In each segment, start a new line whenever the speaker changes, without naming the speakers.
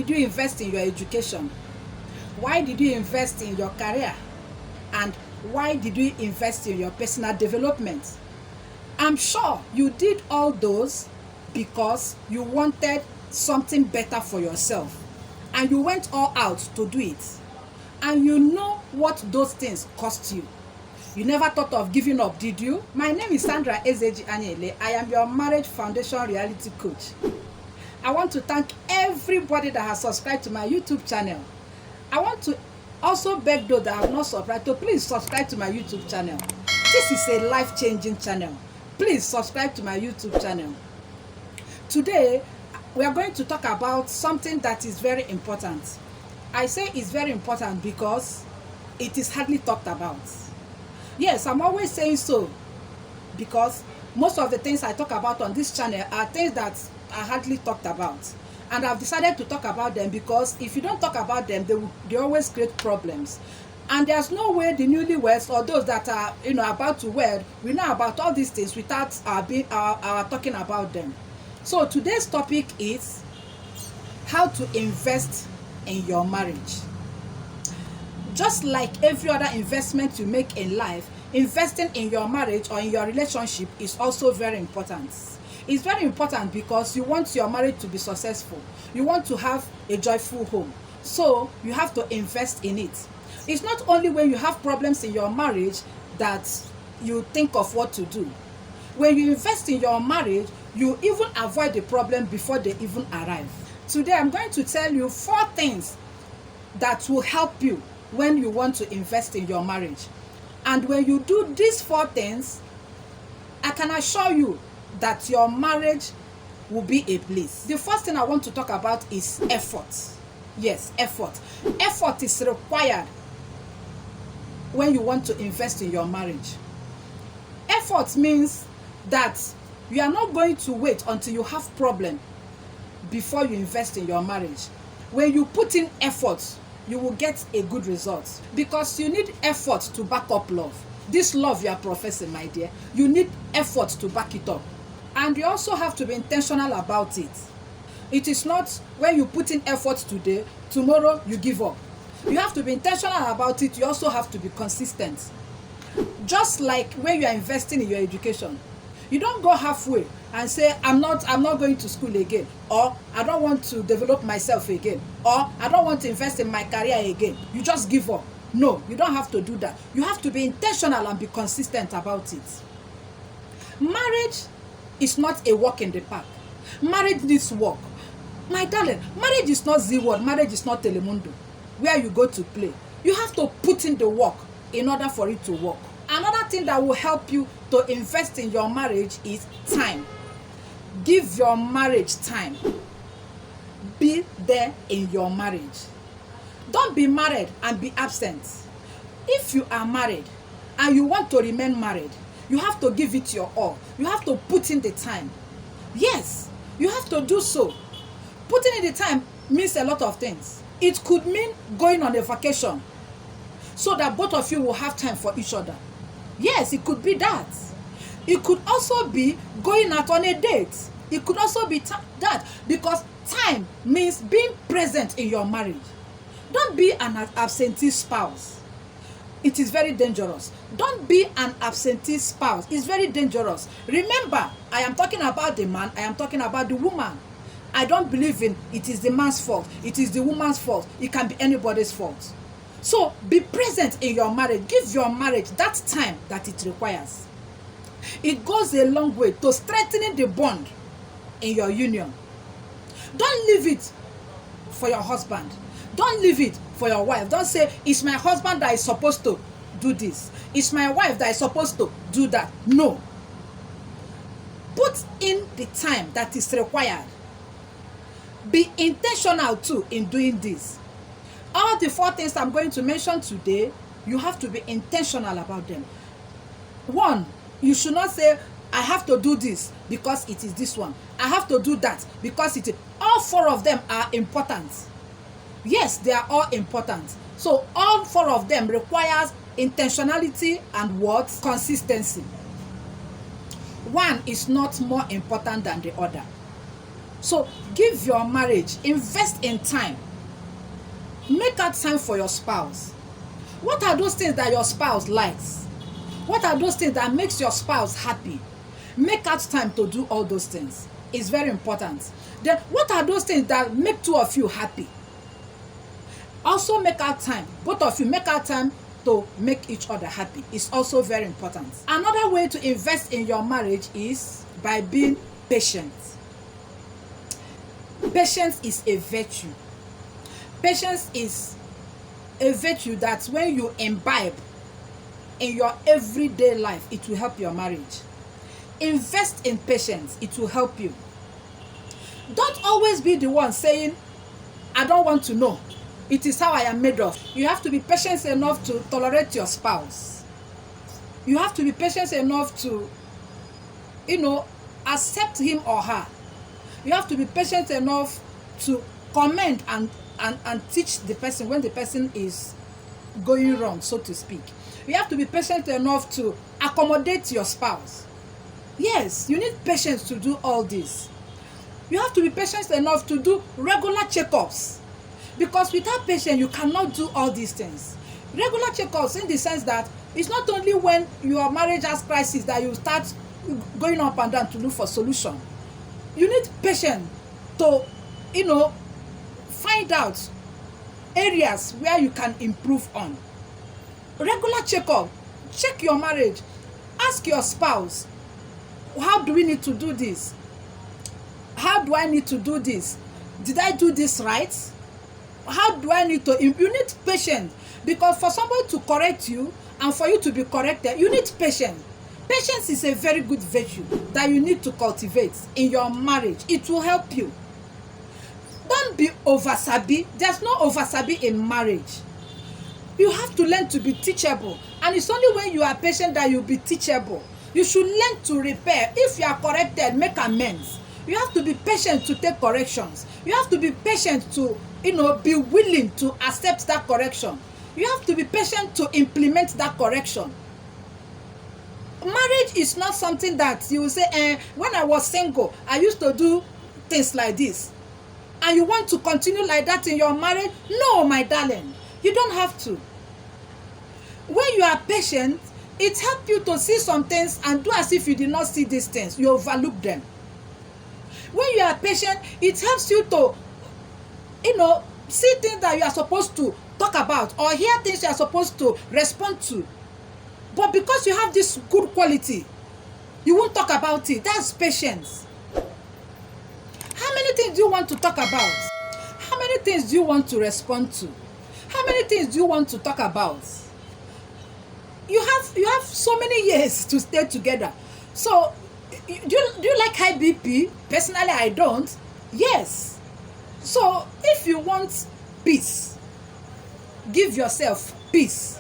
did you invest in your education? Why did you invest in your career? And why did you invest in your personal development? I'm sure you did all those because you wanted something better for yourself, and you went all out to do it. And you know what those things cost you. You never thought of giving up, did you? My name is Sandra Ezeji Anyaele. I am your Marriage Foundation Reality Coach. I want to thank everybody that has subscribed to my YouTube channel. I want to also beg those that have not subscribed to please subscribe to my YouTube channel. This is a life-changing channel. Please subscribe to my YouTube channel. Today, we are going to talk about something that is very important. I say it's very important because it is hardly talked about. Yes, I'm always saying so because most of the things I talk about on this channel are things that are hardly talked about. And I've decided to talk about them because if you don't talk about them, they always create problems. And there's no way the newlyweds or those that are about to wed will know about all these things without our talking about them. So today's topic is how to invest in your marriage. Just like every other investment you make in life, investing in your marriage or in your relationship is also very important. It's very important because you want your marriage to be successful. You want to have a joyful home. So you have to invest in it. It's not only when you have problems in your marriage that you think of what to do. When you invest in your marriage, you even avoid the problem before they even arrive. Today, I'm going to tell you 4 things that will help you when you want to invest in your marriage. And when you do these 4 things, I can assure you that your marriage will be a bliss. The first thing I want to talk about is effort. Yes, effort. Effort is required when you want to invest in your marriage. Effort means that you are not going to wait until you have problem before you invest in your marriage. When you put in effort, you will get a good result because you need effort to back up love. This love you are professing, my dear, you need effort to back it up. And you also have to be intentional about it. It is not when you put in effort today, tomorrow you give up. You have to be intentional about it. You also have to be consistent. Just like when you are investing in your education, you don't go halfway and say, I'm not going to school again, or I don't want to develop myself again, or I don't want to invest in my career again. You just give up. No, you don't have to do that. You have to be intentional and be consistent about it. Marriage is not a walk in the park. Marriage needs work. My darling, marriage is not Z-Word. Marriage is not Telemundo, where you go to play. You have to put in the work in order for it to work. Another thing that will help you to invest in your marriage is time. Give your marriage time. Be there in your marriage. Don't be married and be absent. If you are married and you want to remain married, you have to give it your all. You have to put in the time. Yes, you have to do so. Putting in the time means a lot of things. It could mean going on a vacation so that both of you will have time for each other. Yes, it could be that. It could also be going out on a date. It could also be that, because time means being present in your marriage. Don't be an absentee spouse. It is very dangerous. Don't be an absentee spouse. It's very dangerous. Remember, I am talking about the man. I am talking about the woman. I don't believe in it is the man's fault. It is the woman's fault. It can be anybody's fault. So be present in your marriage. Give your marriage that time that it requires. It goes a long way to strengthening the bond in your union. Don't leave it for your husband. Don't leave it for your wife. Don't say, it's my husband that is supposed to do this. It's my wife that is supposed to do that. No. Put in the time that is required. Be intentional too in doing this. All the 4 things I'm going to mention today, you have to be intentional about them. 1, you should not say, I have to do this because it is this one. I have to do that because it is. All 4 of them are important. Yes, they are all important. So all 4 of them requires intentionality and what? Consistency. One is not more important than the other. So give your marriage, invest in time. Make out time for your spouse. What are those things that your spouse likes? What are those things that makes your spouse happy? Make out time to do all those things. It's very important. Then what are those things that make two of you happy? Also make out time. Both of you make out time to make each other happy. It's also very important. Another way to invest in your marriage is by being patient. Patience is a virtue. Patience is a virtue that when you imbibe in your everyday life, it will help your marriage. Invest in patience. It will help you. Don't always be the one saying, I don't want to know. It is how I am made of. You have to be patient enough to tolerate your spouse. You have to be patient enough to, accept him or her. You have to be patient enough to comment and teach the person when the person is going wrong, so to speak. You have to be patient enough to accommodate your spouse. Yes, you need patience to do all this. You have to be patient enough to do regular checkups. Because without patience, you cannot do all these things. Regular checkups in the sense that it's not only when your marriage has crisis that you start going up and down to look for solution. You need patience to, find out areas where you can improve on. Regular checkup. Check your marriage. Ask your spouse, how do we need to do this? How do I need to do this? Did I do this right? How do I need to? You need patience, because for somebody to correct you and for you to be corrected, you need patience. Patience is a very good virtue that you need to cultivate in your marriage. It will help you. Don't be over-sabi. There's no over-sabi in marriage. You have to learn to be teachable. And it's only when you are patient that you'll be teachable. You should learn to repair. If you are corrected, make amends. You have to be patient to take corrections. You have to be patient to, be willing to accept that correction. You have to be patient to implement that correction. Marriage is not something that you will say, when I was single, I used to do things like this. And you want to continue like that in your marriage? No, my darling. You don't have to. When you are patient, it helps you to see some things and do as if you did not see these things. You overlook them. When you are patient, it helps you to, see things that you are supposed to talk about or hear things you are supposed to respond to. But because you have this good quality, you won't talk about it. That's patience. How many things do you want to talk about? How many things do you want to respond to? How many things do you want to talk about? You have so many years to stay together. So, do you like high BP? Personally, I don't. Yes. So, if you want peace, give yourself peace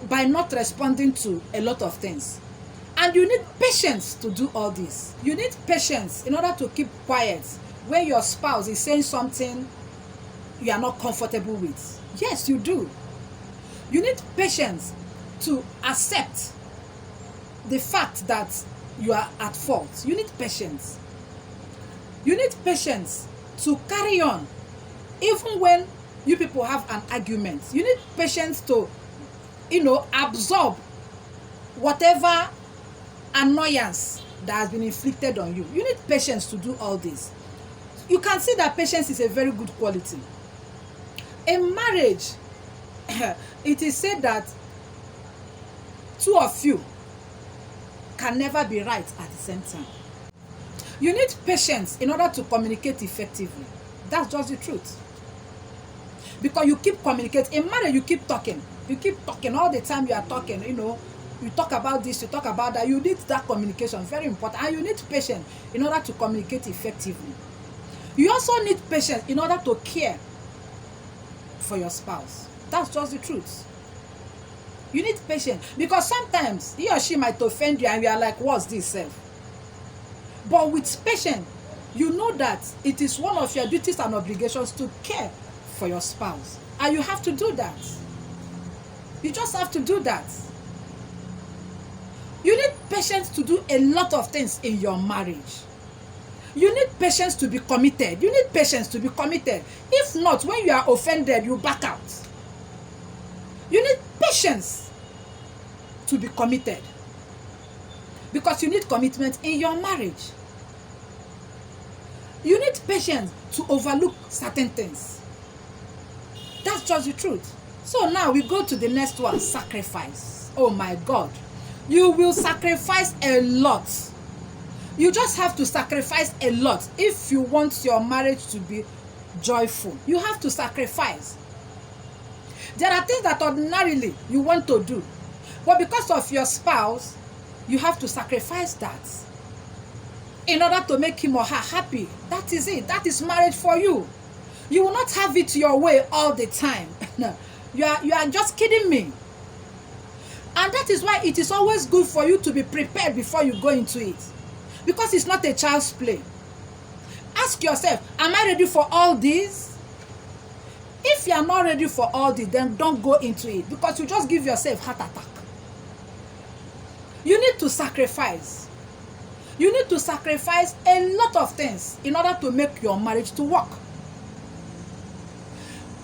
by not responding to a lot of things. And you need patience to do all this. You need patience in order to keep quiet when your spouse is saying something you are not comfortable with. Yes, you do. You need patience to accept the fact that you are at fault. You need patience. You need patience to carry on even when you people have an argument. You need patience to absorb whatever annoyance that has been inflicted on you. You need patience to do all this. You can see that patience is a very good quality. In marriage, it is said that two of you can never be right at the same time. You need patience in order to communicate effectively. That's just the truth. Because you keep communicating. In marriage, you keep talking. You keep talking all the time. You are talking, you talk about this, you talk about that. You need that communication, very important. And you need patience in order to communicate effectively. You also need patience in order to care for your spouse. That's just the truth. You need patience, because sometimes he or she might offend you and you are like, what's this self? But with patience, you know that it is one of your duties and obligations to care for your spouse. And you have to do that. You just have to do that. You need patience to do a lot of things in your marriage. You need patience to be committed. You need patience to be committed. If not, when you are offended, you back out. You need patience to be committed. Because you need commitment in your marriage. You need patience to overlook certain things. That's just the truth. So now we go to the next one, sacrifice. Oh my God. You will sacrifice a lot. You just have to sacrifice a lot if you want your marriage to be joyful. You have to sacrifice. There are things that ordinarily you want to do, but because of your spouse, you have to sacrifice that in order to make him or her happy. That is it. That is marriage for you. You will not have it your way all the time. No, you are just kidding me. And that is why it is always good for you to be prepared before you go into it. Because it's not a child's play. Ask yourself, am I ready for all this? If you are not ready for all this, then don't go into it. Because you just give yourself heart attack. You need to sacrifice. You need to sacrifice a lot of things in order to make your marriage to work.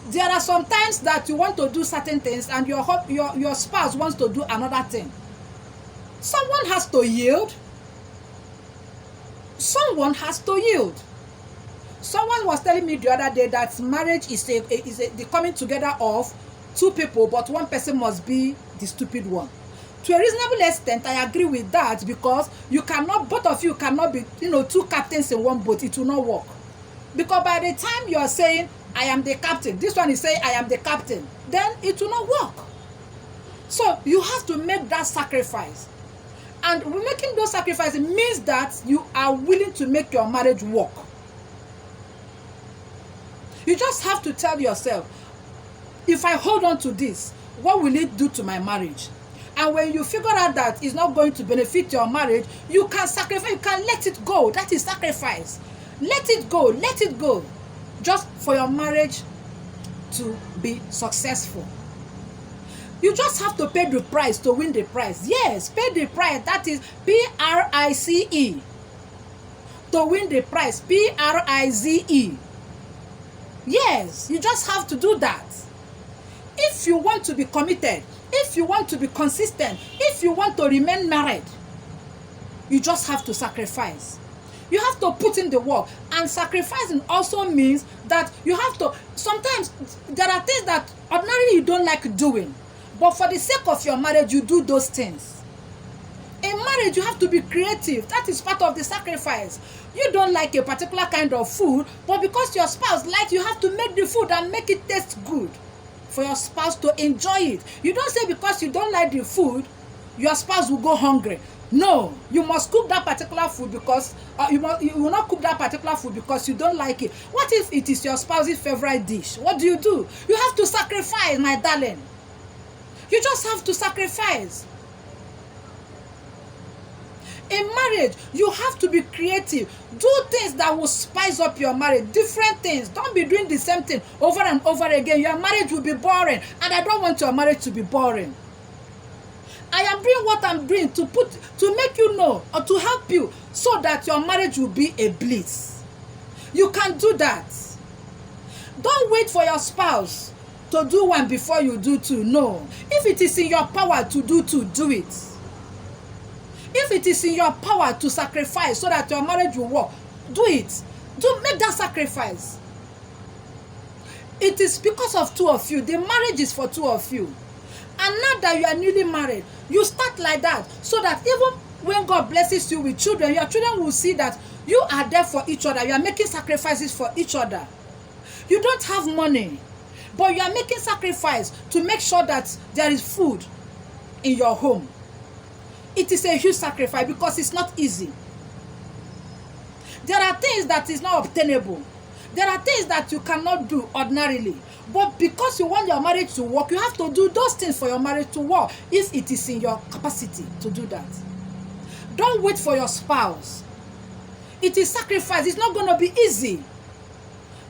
There are some times that you want to do certain things and your spouse wants to do another thing. Someone has to yield. Someone has to yield. Someone was telling me the other day that marriage is the coming together of two people, but one person must be the stupid one. To a reasonable extent, I agree with that, because both of you cannot be, two captains in one boat. It will not work. Because by the time you are saying, I am the captain, this one is saying, I am the captain, then it will not work. So you have to make that sacrifice. And making those sacrifices means that you are willing to make your marriage work. You just have to tell yourself, if I hold on to this, what will it do to my marriage? And when you figure out that it's not going to benefit your marriage, you can sacrifice, you can let it go. That is sacrifice. Let it go, let it go. Just for your marriage to be successful. You just have to pay the price to win the prize. Yes, pay the price. That is P-R-I-C-E. To win the prize. P-R-I-Z-E. Yes, you just have to do that. If you want to be committed, if you want to be consistent, if you want to remain married, you just have to sacrifice. You have to put in the work. And sacrificing also means that you have to, sometimes there are things that ordinarily you don't like doing, but for the sake of your marriage, you do those things. In marriage, you have to be creative. That is part of the sacrifice. You don't like a particular kind of food, but because your spouse likes, you have to make the food and make it taste good for your spouse to enjoy it. You don't say because you don't like the food, your spouse will go hungry. No, you must cook that particular food because you will not cook that particular food because you don't like it. What if it is your spouse's favorite dish? What do? You have to sacrifice, my darling. You just have to sacrifice. In marriage, you have to be creative. Do things that will spice up your marriage. Different things. Don't be doing the same thing over and over again. Your marriage will be boring. And I don't want your marriage to be boring. I am doing what I'm doing to make you know or to help you so that your marriage will be a bliss. You can do that. Don't wait for your spouse to do one before you do two. No. If it is in your power to do two, do it. If it is in your power to sacrifice so that your marriage will work, do it. Make that sacrifice. It is because of two of you. The marriage is for two of you. And now that you are newly married, you start like that so that even when God blesses you with children, your children will see that you are there for each other. You are making sacrifices for each other. You don't have money, but you are making sacrifice to make sure that there is food in your home. It is a huge sacrifice because it's not easy. There are things that is not obtainable. There are things that you cannot do ordinarily. But because you want your marriage to work, you have to do those things for your marriage to work if it is in your capacity to do that. Don't wait for your spouse. It is sacrifice. It's not going to be easy.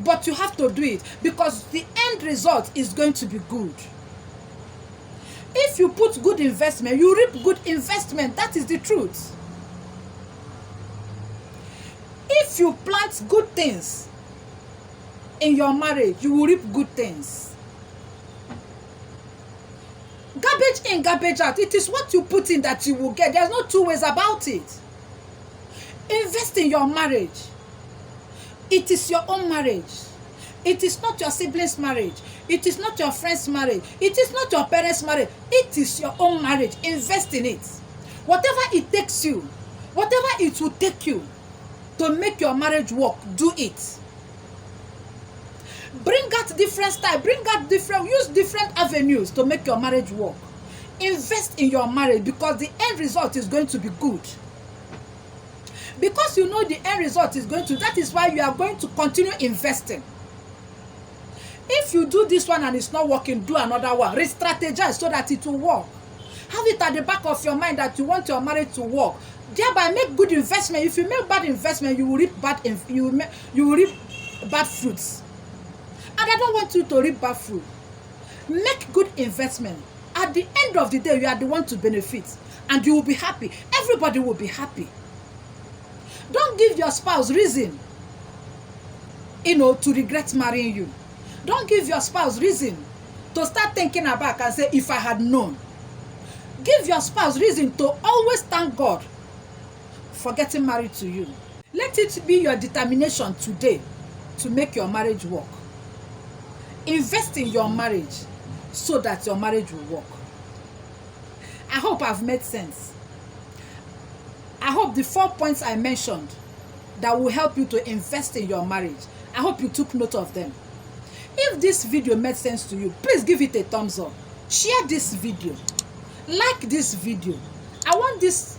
But you have to do it because the end result is going to be good. If you put good investment, you reap good investment. That is the truth. If If you plant good things in your marriage, you will reap good things. Garbage in, garbage out. It is what you put in that you will get. There's no two ways about it. Invest in your marriage. It is your own marriage. It is not your siblings' marriage. It is not your friend's marriage. It is not your parents' marriage. It is your own marriage. Invest in it. Whatever it takes you, whatever it will take you to make your marriage work, do it. Bring out different style. Use different avenues to make your marriage work. Invest in your marriage because the end result is going to be good. Because you know the end result is going to, that is why you are going to continue investing. If you do this one and it's not working, do another one. Re-strategize so that it will work. Have it at the back of your mind that you want your marriage to work. Thereby make good investment. If you make bad investment, you will reap bad fruits. And I don't want you to reap bad fruit. Make good investment. At the end of the day, you are the one to benefit. And you will be happy. Everybody will be happy. Don't give your spouse reason, to regret marrying you. Don't give your spouse reason to start thinking about and say, if I had known. Give your spouse reason to always thank God for getting married to you. Let it be your determination today to make your marriage work. Invest in your marriage so that your marriage will work. I hope I've made sense. I hope the 4 points I mentioned that will help you to invest in your marriage, I hope you took note of them. If this video made sense to you, please give it a thumbs up. Share this video. Like this video. I want this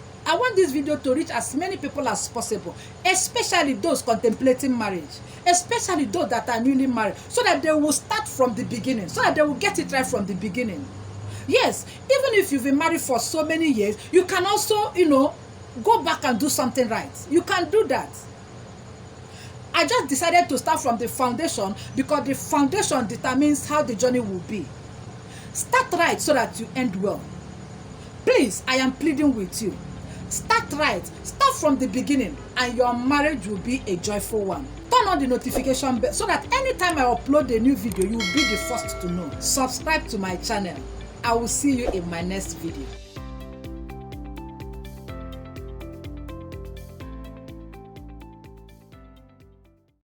video to reach as many people as possible, especially those contemplating marriage, especially those that are newly married, so that they will start from the beginning, so that they will get it right from the beginning. Yes, even if you've been married for so many years, you can also, go back and do something right. You can do that. I just decided to start from the foundation because the foundation determines how the journey will be. Start right so that you end well. Please, I am pleading with you. Start right. Start from the beginning and your marriage will be a joyful one. Turn on the notification bell so that anytime I upload a new video, you will be the first to know. Subscribe to my channel. I will see you in my next video.